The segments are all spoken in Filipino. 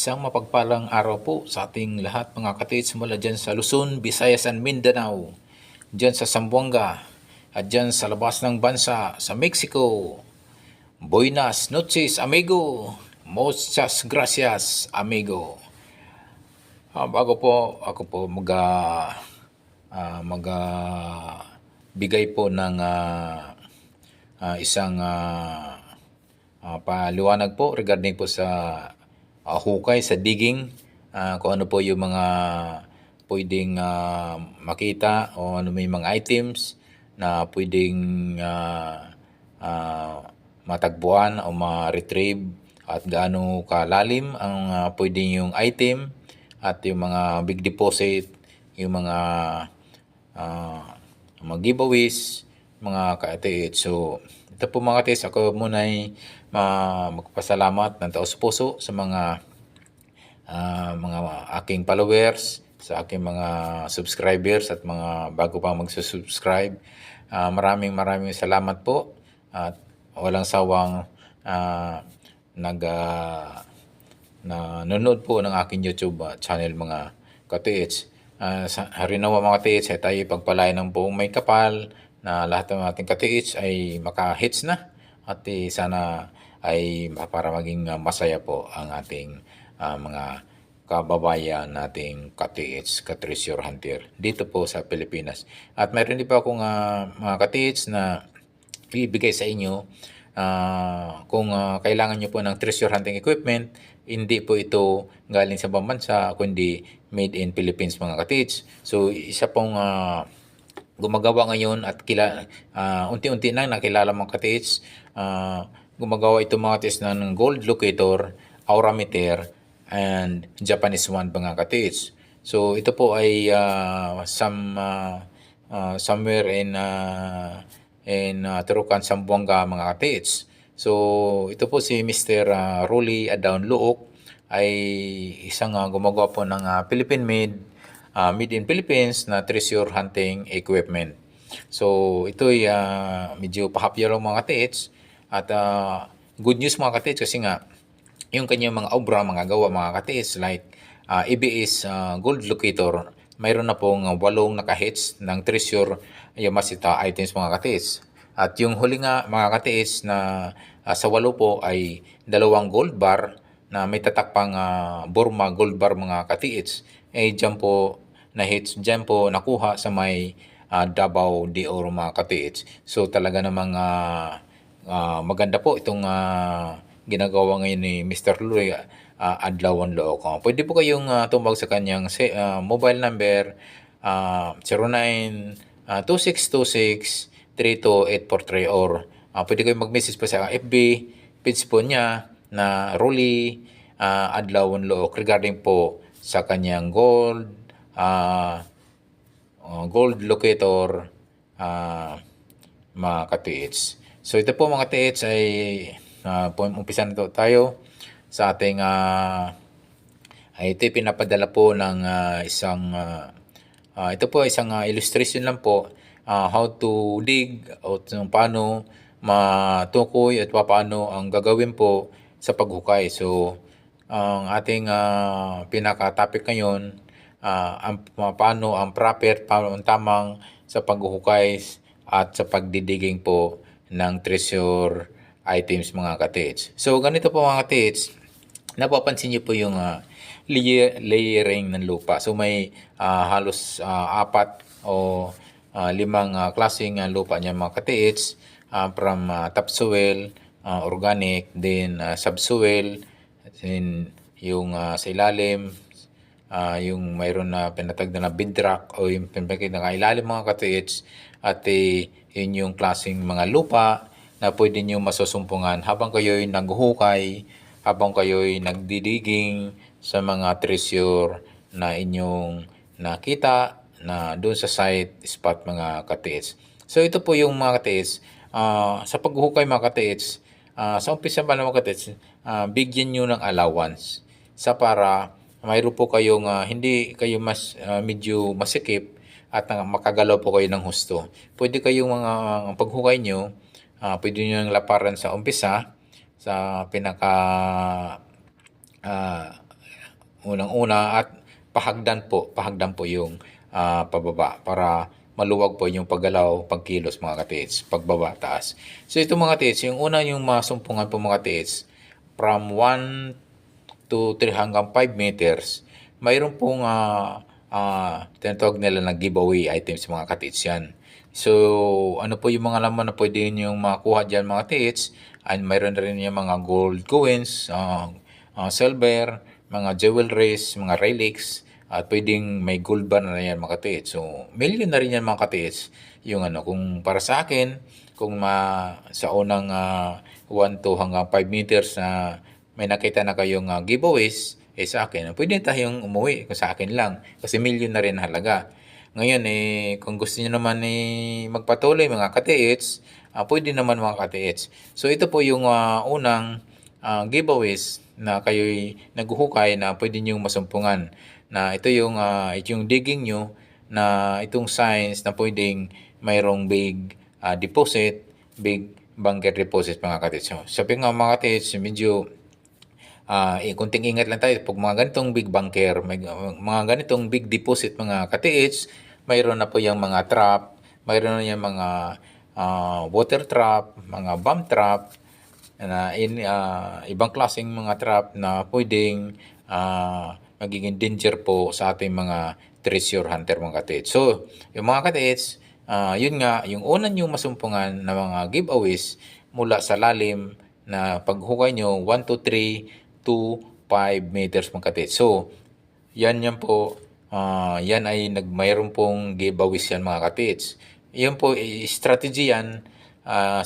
Isang mapagpalang araw po sa ating lahat mga katiits mula dyan sa Luzon, Visayas and Mindanao, dyan sa Zamboanga, at dyan sa labas ng bansa, sa Mexico. Buenas noches, amigo. Muchas gracias, amigo. Bago po ako po bigay po ng isang paliwanag po regarding po sa hukay, sa digging, kung ano po yung mga pwedeng makita o ano may mga items na pwedeng matagpuan o ma-retrieve at gaano kalalim ang pwedeng yung item at yung mga big deposit, yung mga giveaways, mga katiits. So, ito po mga katiits, ako muna ay magpasalamat ng taos puso sa mga aking followers, sa aking mga subscribers at mga bago pa magsusubscribe. Maraming salamat po at walang sawang nanonood po ng aking YouTube channel mga katiits. Harinawa mga katiits ay tayo pagpalain ng buong may kapal na lahat ng ating katiits ay maka-hits na at sana ay para maging masaya po ang ating mga kababayan nating katiits, ka-treasure hunter dito po sa Pilipinas. At mayroon din po akong mga katiits na ibigay sa inyo kung kailangan nyo po ng treasure hunting equipment. Hindi po ito galing sa ibang bansa kundi made in Philippines mga katiits. So isa pong gumagawa ngayon at unti-unti na nakilala mga katiits. Gumagawa ito mga katiits ng gold locator, aurameter, and Japanese wand mga katiits. So ito po ay somewhere in Turukan, Zamboanga mga katiits. So ito po si Mr. Rolly Adaon Luok ay isang gumagawa po ng Philippine-made, made in Philippines na treasure hunting equipment. So ito ay medyo pahapyaw lang mga katiits at good news mga katiits kasi nga yung kanyang mga obra, mga gawa mga katiits like ABS gold locator, mayroon na pong 8 naka-hits ng treasure Yamashita items mga katiits. At yung huli nga mga katiits na sa 8 po ay 2 gold bar na may tatakpang Burma gold bar mga katiits. Dyan po na hits, dyan po nakuha sa may Davao de Oro mga katiits. So talaga namang maganda po itong ginagawa ngayon ni Mr. Lury Adlawan Look. Pwede po kayong tumawag sa kanyang mobile number 0926263284 or pwede kayong mag-message po sa FB page po niya na Rolly Adlawan Look regarding po sa kanyang gold locator mga katiits. So ito po mga katiits ay umpisa na tayo sa ating ito pinapadala po ng isang ito po isang illustration lang po how to dig o paano matukoy at paano ang gagawin po sa paghukay. So ang ating pinaka-topic ngayon paano ang proper, paano ang tamang sa paghuhukay at sa pagdidiging po ng treasure items mga katiits. So ganito po mga katiits, napapansin niyo po yung layering ng lupa. So may halos 4 o 5 klaseng lupa niya mga katiits, from topsoil, organic, then subsoil, then yung sa ilalim, yung mayroon na pinatag na bedrock o yung pinatag na ilalim mga katiits, at yun yung klaseng mga lupa na pwede nyo masusumpungan habang kayo'y naghuhukay, habang kayo'y nagdidiging sa mga treasure na inyong nakita na doon sa site spot mga katiits. So ito po yung mga katiits, sa paghuhukay mga katiits, sa umpisa pa ng mga katiits, bigyan nyo ng allowance sa para mayroon po kayong hindi kayo medyo masikip at makagalaw po kayo ng husto. Pwede kayong mga paghukay nyo, pwede nyo yung laparan sa umpisa, sa pinaka unang-una at pahagdan po yung pababa para maluwag po yung paggalaw, pagkilos mga katiits, pagbaba, taas. So ito mga katiits, yung una yung masumpungan po mga katiits, from 1 to 3 hanggang 5 meters, mayroon pong tinatawag nila na giveaway items mga katiits yan. So, ano po yung mga laman na pwede yung makuha dyan mga katiits? And mayroon na rin yung mga gold coins, silver, mga jewelries, mga relics, at pwedeng may gold bar na yan mga katiits. So, million na rin yan mga katiits. Yung kung para sa akin, kung sa unang 1 to hanggang 5 meters na may nakita na kayong giveaways, sa akin, pwede tayong umuwi kung sa akin lang. Kasi million na rin halaga. Ngayon, kung gusto niyo naman magpatuloy mga katiits, pwede naman mga katiits. So, ito po yung unang giveaways na kayo'y naghuhukay na pwede niyong masumpungan. Na ito yung digging nyo na itong signs na pwedeng mayroong big deposit, big bunker deposit mga katiits. So, sabi nga mga katiits, medyo kunting ingat lang tayo pag mga ganitong big bunker, mga ganitong big deposit mga katiits, mayroon na po yung mga trap, mayroon na yung mga water trap, mga bomb trap, na ibang klaseng mga trap na pwedeng magiging danger po sa ating mga treasure hunter mga katiits. So, yung mga katiits, yun nga, yung una nyo masumpungan na mga giveaways mula sa lalim na paghukay nyo 1 to 3 to 5 meters mga katiits. So, yan po, yan ay mayroon pong giveaways yan mga katiits. Yan po, strategy yan,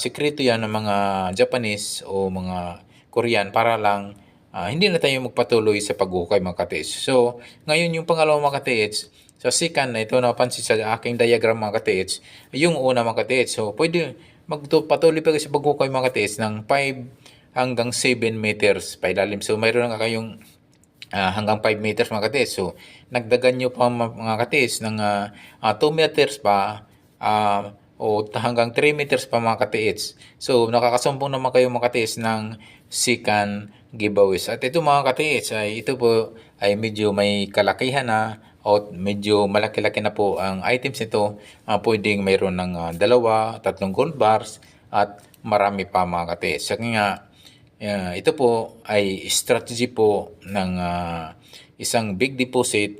sekreto yan ng mga Japanese o mga Korean para lang hindi na tayo magpatuloy sa paghukay mga katiits. So, ngayon yung pangalawang mga katiits, sa second na ito napansin sa aking diagram mga katiits, yung una mga katiits. So, pwede magpatuloy pa sa paghukay mga katiits ng 5 hanggang 7 meters pa ilalim. So, mayroon nga kayong hanggang 5 meters mga katiits. So, nagdagan nyo pa mga katiits ng 2 meters pa o hanggang 3 meters pa mga katiits. So, nakakasumpong naman kayo mga katiits ng second giveaways. At ito mga katiits, ito po ay medyo may kalakihan na o medyo malaki-laki na po ang items nito. Pwedeng mayroon ng 2, 3 gold bars at marami pa mga katiits. So, nga, ito po ay strategy po ng isang big deposit,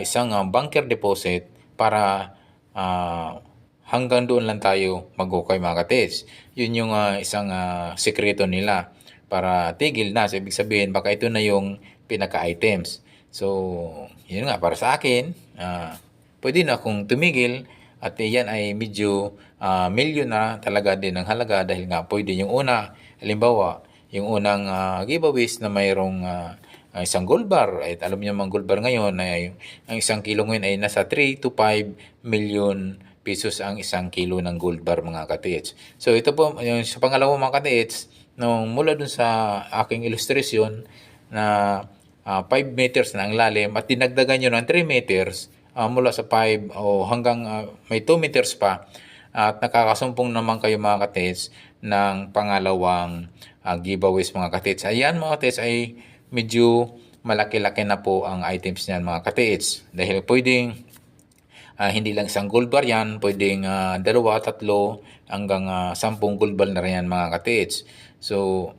isang bunker deposit para hanggang doon lang tayo maghukay mga katiits. Yun yung isang sekreto nila para tigil na. So, ibig sabihin, baka ito na yung pinaka-items. So, yun nga, para sa akin, pwede na akong tumigil at yan ay medyo milyon na talaga din ang halaga dahil nga pwede yung una, halimbawa, yung unang giveaways na mayroong isang gold bar. At alam niyo mga gold bar ngayon, ang isang kilo ngayon ay nasa 3 to 5 million pesos ang isang kilo ng gold bar mga katiits. So ito po, yung sa pangalawang mga katiits, mula dun sa aking illustration na 5 meters na ang lalim at dinagdagan nyo ng 3 meters mula sa 5 o hanggang may 2 meters pa at nakakasumpong naman kayo mga katiits ng pangalawang giveaways mga katiits. Ayan mga katiits ay medyo malaki-laki na po ang items niyan mga katiits. Dahil pwedeng hindi lang isang gold bar yan, pwedeng 2, 3 hanggang 10 gold bar na rin yan mga katiits. So,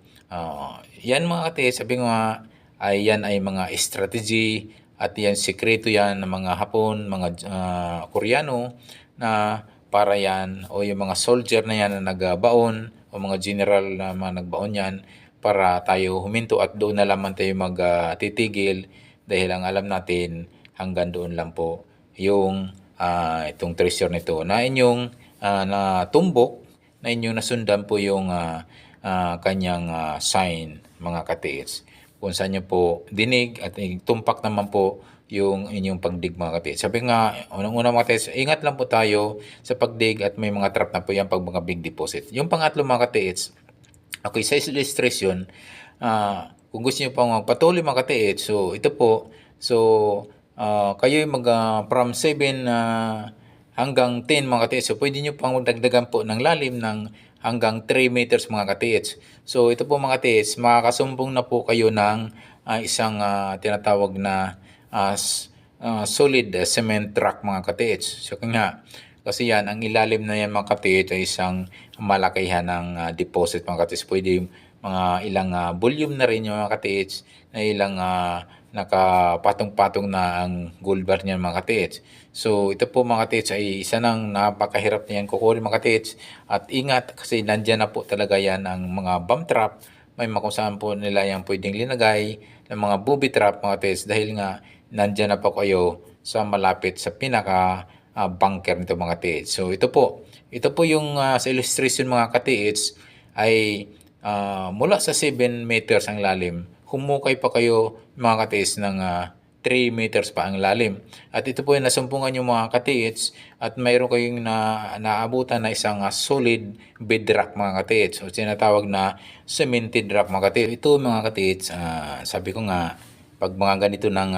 yan mga katiits, sabi nga ay yan ay mga strategy at yan sekreto yan ng mga Hapon, mga Koreano na para yan o yung mga soldier na yan na nagbaon o mga general na mga nagbaon yan para tayo huminto at doon na lamang tayo magtitigil dahil ang alam natin hanggang doon lang po yung itong treasure nito na inyong natumbok na inyong nasundan po yung kanyang sign mga katiits kung saan nyo po dinig at tumpak naman po yung inyong pagdig mga katiits. Sabi nga, unang-una mga katiits, ingat lang po tayo sa pagdig at may mga trap na po yan pag mga big deposit. Yung pangatlo mga katiits, okay, sa illustration, kung gusto nyo pang magpatuloy mga katiits, so ito po, so kayo from 7 hanggang 10 mga katiits, so pwede nyo pang dagdagan po ng lalim ng hanggang 3 meters mga katiits. So ito po mga katiits, makakasumbong na po kayo ng isang tinatawag na solid cement rock mga katiits. So nga, kasi yan, ang ilalim na yan mga katiits ay isang malakihan ng deposit mga katiits. Pwede mga ilang volume na rin yung mga katiits na ilang nakapatong-patong na ang gold bar niyan mga katiits. So ito po mga katiits ay isa ng napakahirap na yan kukunin mga katiits. At ingat kasi nandyan na po talaga yan ang mga bomb trap. May makusaan po nila yung pwedeng linagay ng mga booby trap mga katiits dahil nga nandyan na po kayo sa malapit sa pinaka bunker nito mga katiits. So ito po yung sa illustration mga katiits ay mula sa 7 meters ang lalim, humukay pa kayo mga katiits ng 3 meters pa ang lalim. At ito po yung nasumpungan yung mga katiits at mayroon kayong naabutan na isang solid bedrock mga katiits. O sinatawag na cemented rock mga katiits. Ito mga katiits, sabi ko nga, pag mga ganito ng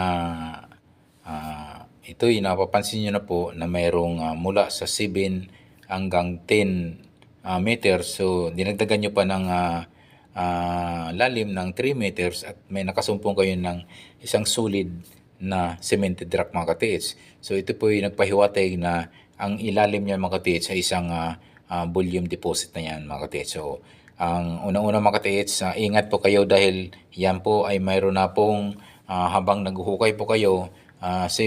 ito yung napapansin nyo na po na mayroong mula sa 7 hanggang 10 meters. So, dinagdagan nyo pa ng lalim ng 3 meters at may nakasumpong kayo ng isang solid na cemented rock mga katiits. So, ito po yung nagpahiwatig na ang ilalim niya mga katiits ay isang volume deposit na yan mga katiits. So, ang unang-una mga katiits, ingat po kayo dahil yan po ay mayroon na pong habang naghuhukay po kayo 7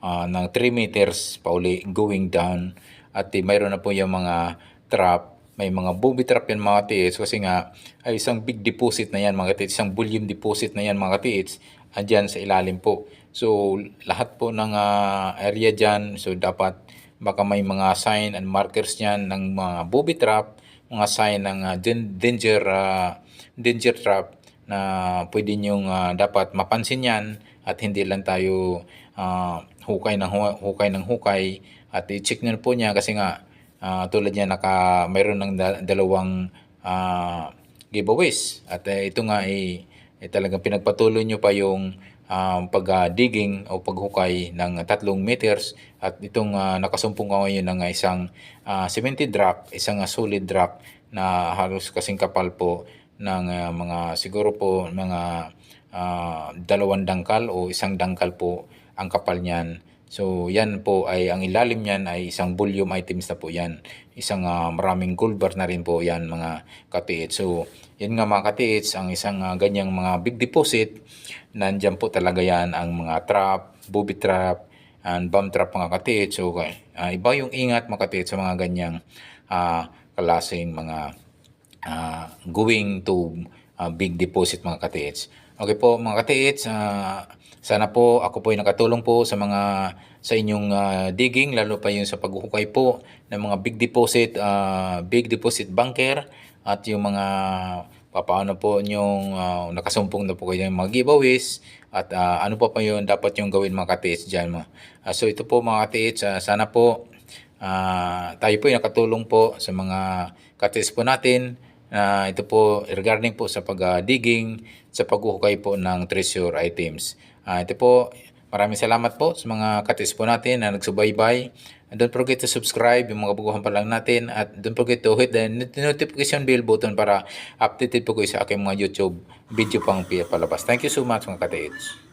ng 3 meters pauli going down at mayroon na po yung mga trap, may mga booby trap yan mga katiits kasi nga ay isang big deposit na yan mga katiits, isang volume deposit na yan mga katiits andyan sa ilalim po. So lahat po ng area dyan, so dapat baka may mga sign and markers yan ng mga booby trap, mga sign ng danger trap na pwede nyong dapat mapansin yan at hindi lang tayo hukay ng hukay at i-check nyo po niya kasi nga tulad niya mayroon ng dalawang giveaways at ito nga ay talagang pinagpatuloy nyo pa yung pag-digging o paghukay ng 3 meters at itong nakasumpong ko ngayon ng isang cemented rock, isang solid rock na halos kasing kapal po ng mga siguro po mga 2 dangkal o 1 dangkal po ang kapal niyan. So yan po ay ang ilalim niyan ay isang volume items na po yan. Isang maraming gold bar na rin po yan mga katiits. So yan nga mga katiits, ang isang ganyang mga big deposit, nandyan po talaga yan ang mga trap, booby trap, and bomb trap mga katiits. So iba yung ingat mga katiits sa mga ganyang klaseng mga going to big deposit mga katiits. Okay po mga katiits, sana po ako po ay nakatulong po sa inyong digging, lalo pa yung sa paghuhukay po ng mga big deposit bunker at yung mga paano po yung nakasumpong na po kayo ng mga giveaways at ano pa yun dapat yung gawin mga katiits dyan mo. So ito po mga katiits, sana po tayo po ay nakatulong po sa mga katiits po natin. Ito po regarding po sa pag-digging, sa paghuhukay po ng treasure items. Ito po, maraming salamat po sa mga katiits po natin na nagsubaybay. And don't forget to subscribe, yung mga baguhan pa lang natin. At don't forget to hit the notification bell button para updated po kayo sa aking mga YouTube video pang palabas. Thank you so much mga katiits.